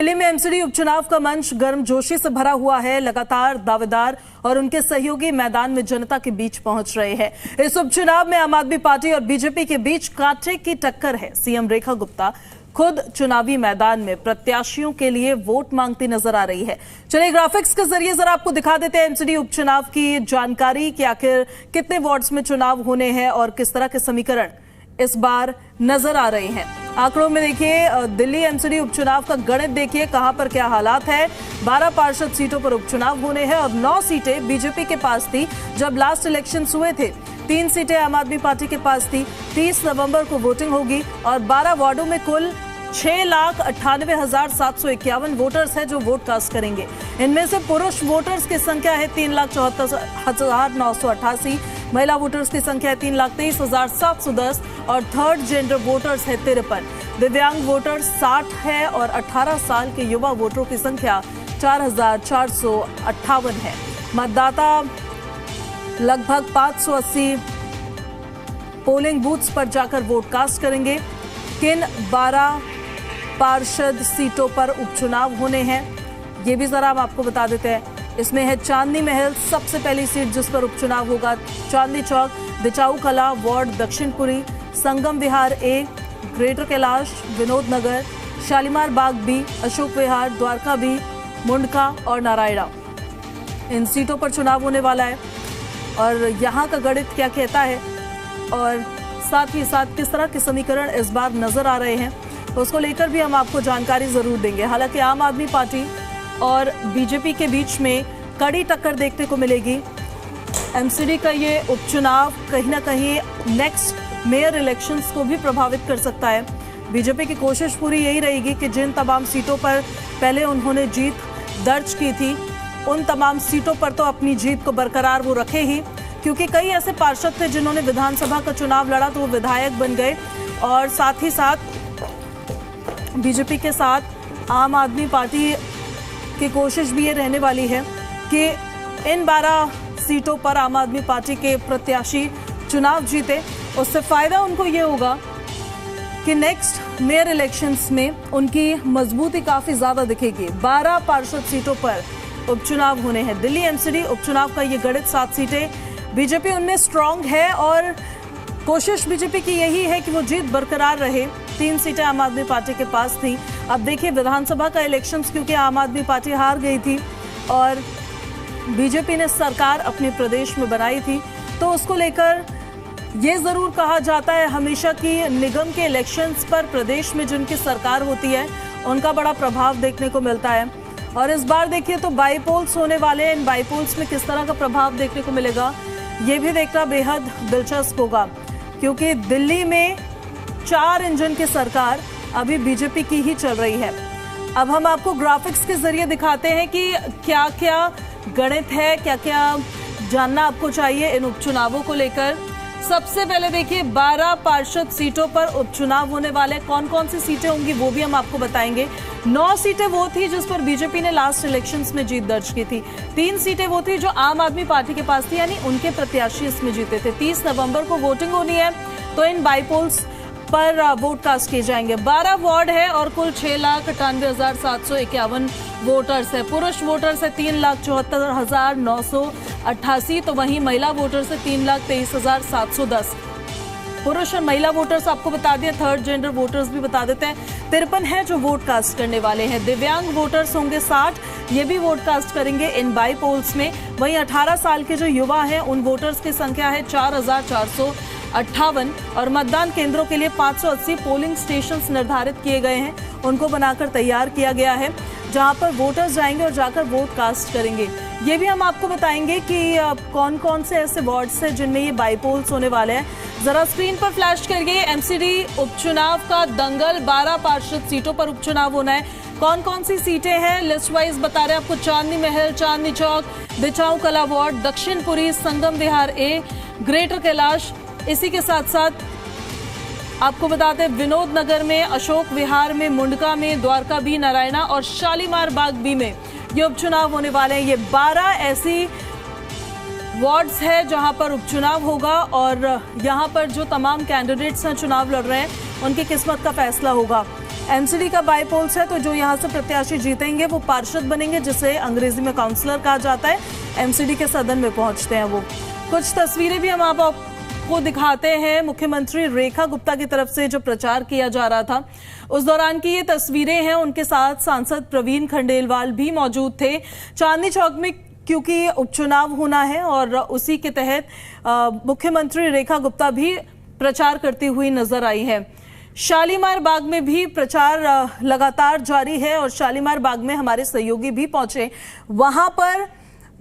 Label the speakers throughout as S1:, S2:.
S1: दिल्ली में एमसीडी उपचुनाव का मंच गर्मजोशी से भरा हुआ है। लगातार दावेदार और उनके सहयोगी मैदान में जनता के बीच पहुंच रहे हैं। इस उपचुनाव में आम आदमी पार्टी और बीजेपी के बीच कांटे की टक्कर है। सीएम रेखा गुप्ता खुद चुनावी मैदान में प्रत्याशियों के लिए वोट मांगती नजर आ रही है। चलिए ग्राफिक्स के जरिए जरा आपको दिखा देते हैं एमसीडी उपचुनाव की जानकारी कि आखिर कितने वार्ड्स में चुनाव होने हैं और किस तरह के समीकरण इस बार नजर आ रहे हैं। आंकड़ों में देखिए, दिल्ली एमसीडी उपचुनाव का गणित देखिए कहां पर क्या हालात है। 12 पार्षद सीटों पर उपचुनाव होने हैं और 9 सीटें बीजेपी के पास थी जब लास्ट इलेक्शन हुए थे। 3 सीटें आम आदमी पार्टी के पास थी। 30 नवंबर को वोटिंग होगी और 12 वार्डों में कुल 6,98,751 वोटर्स हैं जो वोट कास्ट करेंगे। इनमें से पुरुष वोटर्स की संख्या है 3,74,988, महिला वोटर्स की संख्या है 3,23,710 और थर्ड जेंडर वोटर्स है 53। दिव्यांग वोटर्स 60 है और 18 साल के युवा वोटरों की संख्या 4,458 है। मतदाता लगभग 580 पोलिंग बूथ्स पर जाकर वोट कास्ट करेंगे। किन 12 पार्षद सीटों पर उपचुनाव होने हैं ये भी जरा हम आपको बता देते हैं। इसमें है चांदनी महल सबसे पहली सीट जिस पर उपचुनाव होगा। चांदनी चौक, बिचाऊ कला वार्ड, दक्षिणपुरी, संगम विहार ए, ग्रेटर कैलाश, विनोद नगर, शालीमार बाग बी, अशोक विहार, द्वारका बी, मुंडका और नारायणा, इन सीटों पर चुनाव होने वाला है। और यहाँ का गणित क्या कहता है और साथ ही साथ किस तरह के समीकरण इस बार नजर आ रहे हैं तो उसको लेकर भी हम आपको जानकारी जरूर देंगे। हालांकि आम आदमी पार्टी और बीजेपी के बीच में कड़ी टक्कर देखने को मिलेगी। एमसीडी का ये उपचुनाव कहीं ना कहीं नेक्स्ट मेयर इलेक्शंस को भी प्रभावित कर सकता है। बीजेपी की कोशिश पूरी यही रहेगी कि जिन तमाम सीटों पर पहले उन्होंने जीत दर्ज की थी उन तमाम सीटों पर तो अपनी जीत को बरकरार वो रखे ही, क्योंकि कई ऐसे पार्षद थे जिन्होंने विधानसभा का चुनाव लड़ा तो वो विधायक बन गए। और साथ ही साथ बीजेपी के साथ आम आदमी पार्टी की कोशिश भी ये रहने वाली है कि इन 12 सीटों पर आम आदमी पार्टी के प्रत्याशी चुनाव जीते। उससे फायदा उनको ये होगा कि नेक्स्ट मेयर इलेक्शंस में उनकी मजबूती काफी ज्यादा दिखेगी। 12 पार्षद सीटों पर उपचुनाव होने हैं। दिल्ली एमसीडी उपचुनाव का ये गणित 7 सीटें बीजेपी उनमें स्ट्रांग है और कोशिश बीजेपी की यही है कि वो जीत बरकरार रहे। 3 सीटें आम आदमी पार्टी के पास थी। अब देखिए विधानसभा का इलेक्शंस क्योंकि आम आदमी पार्टी हार गई थी और बीजेपी ने सरकार अपने प्रदेश में बनाई थी तो उसको लेकर ये जरूर कहा जाता है हमेशा कि निगम के इलेक्शंस पर प्रदेश में जिनकी सरकार होती है उनका बड़ा प्रभाव देखने को मिलता है। और इस बार देखिए तो बाईपोल्स होने वाले हैं। इन बाईपोल्स में किस तरह का प्रभाव देखने को मिलेगा ये भी देखना बेहद दिलचस्प होगा, क्योंकि दिल्ली में 4 इंजन की सरकार अभी बीजेपी की ही चल रही है। अब हम आपको ग्राफिक्स के जरिए दिखाते हैं कि क्या क्या गणित है, क्या क्या जानना आपको चाहिए इन उपचुनावों को लेकर। सबसे पहले देखिए 12 पार्षद सीटों पर उपचुनाव होने वाले। कौन कौन सी सीटें होंगी वो भी हम आपको बताएंगे। 9 सीटें वो थी जिस पर बीजेपी ने लास्ट इलेक्शंस में जीत दर्ज की थी। 3 सीटें वो थी जो आम आदमी पार्टी के पास थी, यानी उनके प्रत्याशी इसमें जीते थे। 30 नवंबर को वोटिंग होनी है तो इन बाईपोल्स पर वोट कास्ट किए जाएंगे। 12 वार्ड है और कुल 6,98,751 वोटर्स है। पुरुष वोटर्स है 3,74,988 तो वहीं महिला वोटर्स है 3,23,710। पुरुष और महिला वोटर्स आपको बता दिया, थर्ड जेंडर वोटर्स भी बता देते हैं। 53 है जो वोट कास्ट करने वाले हैं। दिव्यांग वोटर्स होंगे 60, ये भी वोट कास्ट करेंगे इन बाई पोल्स में। वहीं 18 साल के जो युवा हैं उन वोटर्स की संख्या है 4,458 और मतदान केंद्रों के लिए 580 पोलिंग स्टेशंस निर्धारित किए गए हैं, उनको बनाकर तैयार किया गया है जहां पर वोटर्स जाएंगे और जाकर वोट कास्ट करेंगे। ये भी हम आपको बताएंगे कि कौन कौन से ऐसे वार्ड्स हैं जिनमें ये बाईपोल्स होने वाले हैं। जरा स्क्रीन पर फ्लैश करिए एमसीडी उपचुनाव का दंगल। 12 पार्षद सीटों पर उपचुनाव होना है। कौन कौन सी सीटें हैं लिस्ट वाइज बता रहे हैं आपको। चांदनी महल, चांदनी चौक, बिचाऊ कला वार्ड, दक्षिणपुरी, संगम विहार ए, ग्रेटर कैलाश। इसी के साथ साथ आपको बताते हैं विनोद नगर में, अशोक विहार में, मुंडका में, द्वारका बी, नारायणा और शालीमार बाग बी में ये उपचुनाव होने वाले हैं। ये 12 ऐसी वार्ड्स है जहां पर उपचुनाव होगा और यहां पर जो तमाम कैंडिडेट्स हैं चुनाव लड़ रहे हैं उनकी किस्मत का फैसला होगा। एमसीडी का बाईपोल्स है, तो जो यहाँ से प्रत्याशी जीतेंगे वो पार्षद बनेंगे, जिसे अंग्रेजी में काउंसलर कहा जाता है। एमसीडी के सदन में पहुंचते हैं वो। कुछ तस्वीरें भी हम आपको दिखाते हैं। मुख्यमंत्री रेखा गुप्ता की तरफ से जो प्रचार किया जा रहा था उस दौरान की ये तस्वीरें हैं। उनके साथ सांसद प्रवीण खंडेलवाल भी मौजूद थे। चांदनी चौक में क्योंकि उपचुनाव होना है और उसी के तहत मुख्यमंत्री रेखा गुप्ता भी प्रचार करती हुई नजर आई है। शालीमार बाग में भी प्रचार लगातार जारी है और शालीमार बाग में हमारे सहयोगी भी पहुंचे। वहां पर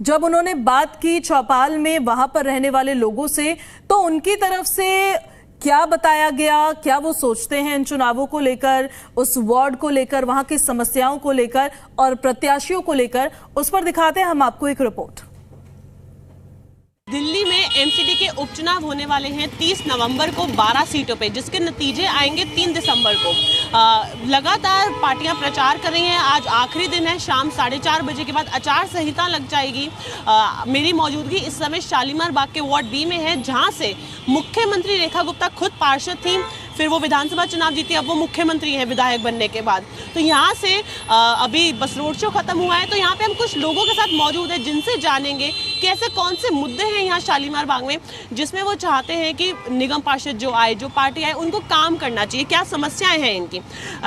S1: जब उन्होंने बात की चौपाल में वहां पर रहने वाले लोगों से, तो उनकी तरफ से क्या बताया गया, क्या वो सोचते हैं इन चुनावों को लेकर, उस वार्ड को लेकर, वहां की समस्याओं को लेकर और प्रत्याशियों को लेकर, उस पर दिखाते हैं हम आपको एक रिपोर्ट।
S2: दिल्ली में एमसीडी के उपचुनाव होने वाले हैं 30 नवंबर को 12 सीटों पे, जिसके नतीजे आएंगे 3 दिसंबर को। लगातार पार्टियां प्रचार कर रही हैं। आज आखिरी दिन है। शाम 4:30 बजे के बाद आचार संहिता लग जाएगी। मेरी मौजूदगी इस समय शालीमार बाग के वार्ड बी में है, जहां से मुख्यमंत्री रेखा गुप्ता खुद पार्षद थी, फिर वो विधानसभा चुनाव जीती, अब वो मुख्यमंत्री हैं विधायक बनने के बाद। तो यहाँ से अभी बस रोड शो खत्म हुआ है, तो यहाँ पे हम कुछ लोगों के साथ मौजूद हैं, जिनसे जानेंगे कि ऐसे कौन से मुद्दे हैं यहाँ शालीमार बाग में जिसमें वो चाहते हैं कि निगम पार्षद जो आए, जो पार्टी आए, उनको काम करना चाहिए। क्या समस्याएं हैं इनकी?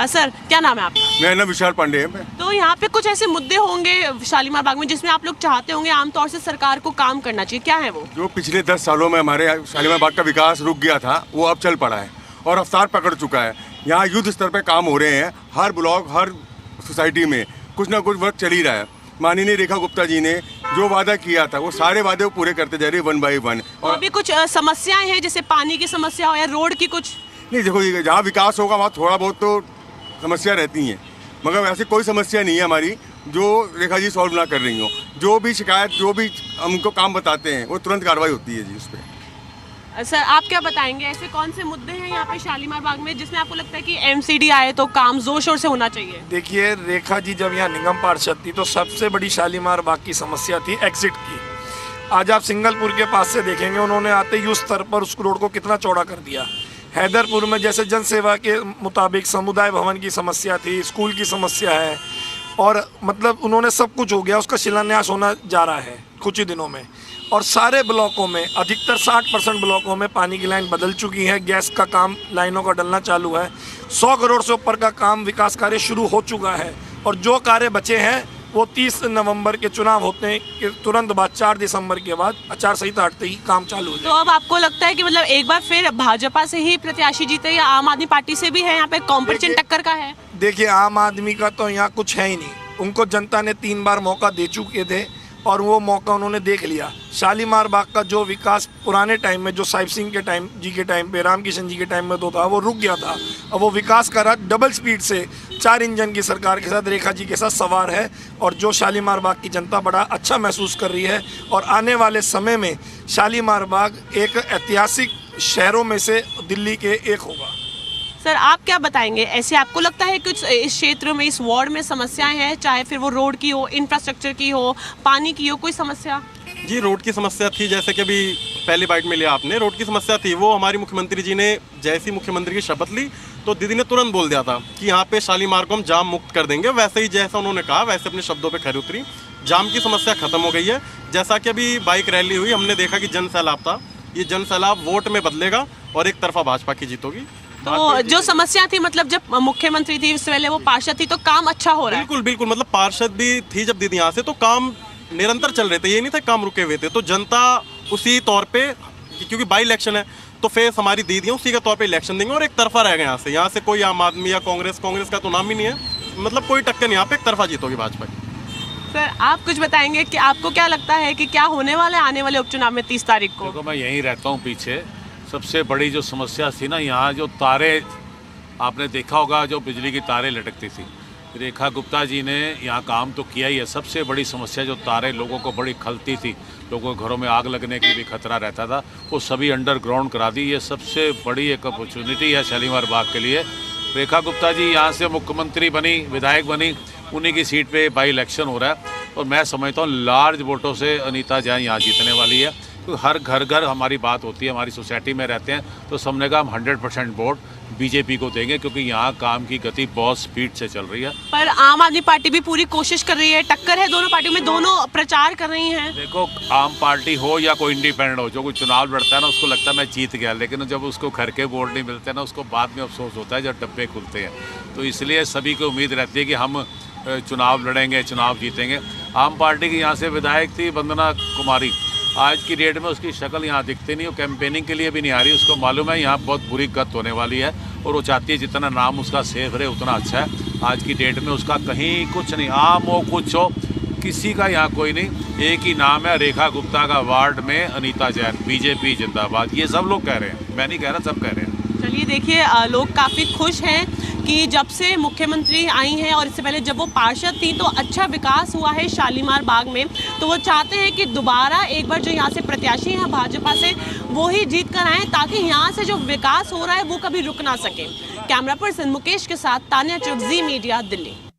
S2: सर, क्या नाम है आपका?
S3: मेरा नाम विशाल पांडे है।
S2: तो यहाँ पे कुछ ऐसे मुद्दे होंगे शालीमार बाग में जिसमें आप लोग चाहते होंगे आमतौर से सरकार को काम करना चाहिए, क्या है वो?
S3: जो पिछले 10 सालों में हमारे शालीमार बाग का विकास रुक गया था, वो अब चल पड़ा है और रफ्तार पकड़ चुका है। यहाँ युद्ध स्तर पे काम हो रहे हैं। हर ब्लॉक, हर सोसाइटी में कुछ ना कुछ वर्क चल ही रहा है। माननीय रेखा गुप्ता जी ने जो वादा किया था, वो सारे वादे वो पूरे करते जा रहे हैं 1 बाय 1।
S2: और अभी कुछ समस्याएं हैं, जैसे पानी की समस्या हो या रोड की कुछ?
S3: नहीं, देखो, जहाँ विकास होगा वहाँ थोड़ा बहुत तो समस्या रहती हैं, मगर ऐसी कोई समस्या नहीं है हमारी जो रेखा जी सॉल्व ना कर रही हो। जो भी शिकायत, जो भी हमको काम बताते हैं, वो तुरंत कार्रवाई होती है जी उस पर।
S2: सर, आप क्या बताएंगे, ऐसे कौन से मुद्दे हैं यहाँ पे शालीमार बाग में जिसमें आपको लगता है कि एमसीडी आए तो काम जोर शोर से होना चाहिए?
S4: देखिए, रेखा जी जब यहाँ निगम पार्षद थी तो सबसे बड़ी शालीमार बाग की समस्या थी एग्जिट की। आज आप सिंगलपुर के पास से देखेंगे, उन्होंने आते ही उस स्तर पर उस रोड को कितना चौड़ा कर दिया। हैदरपुर में जैसे जनसेवा के मुताबिक समुदाय भवन की समस्या थी, स्कूल की समस्या है, और मतलब उन्होंने सब कुछ हो गया, उसका शिलान्यास होना जा रहा है कुछ ही दिनों में। और सारे ब्लॉकों में, अधिकतर 60% ब्लॉकों में पानी की लाइन बदल चुकी है, गैस का काम लाइनों का डलना चालू है, 100 करोड़ से ऊपर का काम, विकास कार्य शुरू हो चुका है। और जो कार्य बचे हैं वो 30 नवंबर के चुनाव होते के तुरंत बाद 4 दिसंबर के बाद आचार संहिता हटते ही काम चालू हो जाए।
S2: तो अब आपको लगता है कि मतलब एक बार फिर भाजपा से ही प्रत्याशी जीते या आम आदमी पार्टी से भी है? यहाँ पे कॉम्पिटिशन टक्कर का है।
S4: देखिए, आम आदमी का तो यहाँ कुछ है ही नहीं। उनको जनता ने 3 बार मौका दे चुके थे और वो मौका उन्होंने देख लिया। शालीमार बाग का जो विकास पुराने टाइम में, जो साहिब सिंह के टाइम जी के टाइम पे, राम किशन जी के टाइम में तो था, वो रुक गया था। अब वो विकास का रथ डबल स्पीड से 4 इंजन की सरकार के साथ रेखा जी के साथ सवार है, और जो शालीमार बाग की जनता बड़ा अच्छा महसूस कर रही है। और आने वाले समय में शालीमार बाग एक ऐतिहासिक शहरों में से दिल्ली के एक होगा।
S2: सर, आप क्या बताएंगे, ऐसे आपको लगता है कुछ इस क्षेत्र में, इस वार्ड में समस्याएं हैं, चाहे फिर वो रोड की हो, इंफ्रास्ट्रक्चर की हो, पानी की हो, कोई समस्या?
S5: जी, रोड की समस्या थी, जैसे कि अभी पहली बाइट में लिया आपने, रोड की समस्या थी। वो हमारी मुख्यमंत्री जी ने जैसी मुख्यमंत्री की शपथ ली तो दीदी ने तुरंत बोल दिया था कि यहाँ पे शालीमार को हम जाम मुक्त कर देंगे। वैसे ही जैसा उन्होंने कहा वैसे अपने शब्दों पे खरी उतरी। जाम की समस्या खत्म हो गई है। जैसा कि अभी बाइक रैली हुई, हमने देखा कि जन सैलाब था। ये जन सैलाब वोट में बदलेगा और एक तरफा भाजपा की जीतोगी।
S2: तो जो समस्या थी, मतलब जब मुख्यमंत्री थी इससे पहले वो पार्षद थी, तो काम अच्छा हो रहा है?
S5: बिल्कुल बिल्कुल, मतलब पार्षद भी थी जब दीदी यहाँ से, तो काम निरंतर चल रहे थे, ये नहीं था काम रुके हुए थे। तो जनता उसी तौर पे, क्योंकि बाई इलेक्शन है तो फेस हमारी दीदी है, उसी के तौर पे इलेक्शन देंगे और एक तरफा रह गए यहाँ से कोई आम आदमी या कांग्रेस का तो नाम ही नहीं है, मतलब कोई टक्कर नहीं, यहाँ पे एक तरफा जीतोगी भाजपा की।
S2: सर, आप कुछ बताएंगे कि आपको क्या लगता है कि क्या होने वाला है आने वाले उपचुनाव में 30 तारीख को?
S6: देखो, मैं यहीं रहता हूँ पीछे। सबसे बड़ी जो समस्या थी ना, यहाँ जो तारे आपने देखा होगा, जो बिजली की तारें लटकती थी, रेखा गुप्ता जी ने यहाँ काम तो किया ही है। सबसे बड़ी समस्या जो तारें लोगों को बड़ी खलती थी, लोगों के घरों में आग लगने की भी खतरा रहता था, वो सभी अंडरग्राउंड करा दी। ये सबसे बड़ी एक अपॉर्चुनिटी है शालीमार बाग के लिए। रेखा गुप्ता जी यहाँ से मुख्यमंत्री बनी, विधायक बनी, उन्हीं की सीट पे बाई इलेक्शन हो रहा है और मैं समझता हूँ लार्ज वोटों से अनीता जैन यहाँ जीतने वाली है। तो हर घर घर हमारी बात होती है, हमारी सोसाइटी में रहते हैं तो सबने कहा हम 100% वोट बीजेपी को देंगे, क्योंकि यहाँ काम की गति बहुत स्पीड से चल रही है।
S2: पर आम आदमी पार्टी भी पूरी कोशिश कर रही है, टक्कर है दोनों पार्टियों में, दोनों प्रचार कर रही हैं।
S6: देखो, आम पार्टी हो या कोई इंडिपेंडेंट हो, जो कोई चुनाव लड़ता है ना उसको लगता है मैं जीत गया, लेकिन जब उसको घर के वोट नहीं मिलते ना उसको बाद में अफसोस होता है जब डब्बे खुलते हैं। तो इसलिए सभी को उम्मीद रहती है कि हम चुनाव लड़ेंगे, चुनाव जीतेंगे। आम पार्टी की यहाँ से विधायक थी वंदना कुमारी, आज की डेट में उसकी शक्ल यहाँ दिखती नहीं, वो कैंपेनिंग के लिए भी नहीं आ रही। उसको मालूम है यहाँ बहुत बुरी गत होने वाली है और वो चाहती है जितना नाम उसका सेफ रहे उतना अच्छा है। आज की डेट में उसका कहीं कुछ नहीं, आम हो कुछ हो, किसी का यहाँ कोई नहीं। एक ही नाम है रेखा गुप्ता का, वार्ड में अनीता जैन, बीजेपी जिंदाबाद। ये सब लोग कह रहे हैं, मैं नहीं कह रहा, सब कह रहे हैं।
S2: चलिए देखिए, लोग काफ़ी खुश हैं कि जब से मुख्यमंत्री आई हैं और इससे पहले जब वो पार्षद थी तो अच्छा विकास हुआ है शालीमार बाग में। तो वो चाहते हैं कि दोबारा एक बार जो यहाँ से प्रत्याशी हैं भाजपा से वो ही जीत कर आएँ, ताकि यहाँ से जो विकास हो रहा है वो कभी रुक ना सके। कैमरा पर्सन मुकेश के साथ तान्या चुग, जी मीडिया, दिल्ली।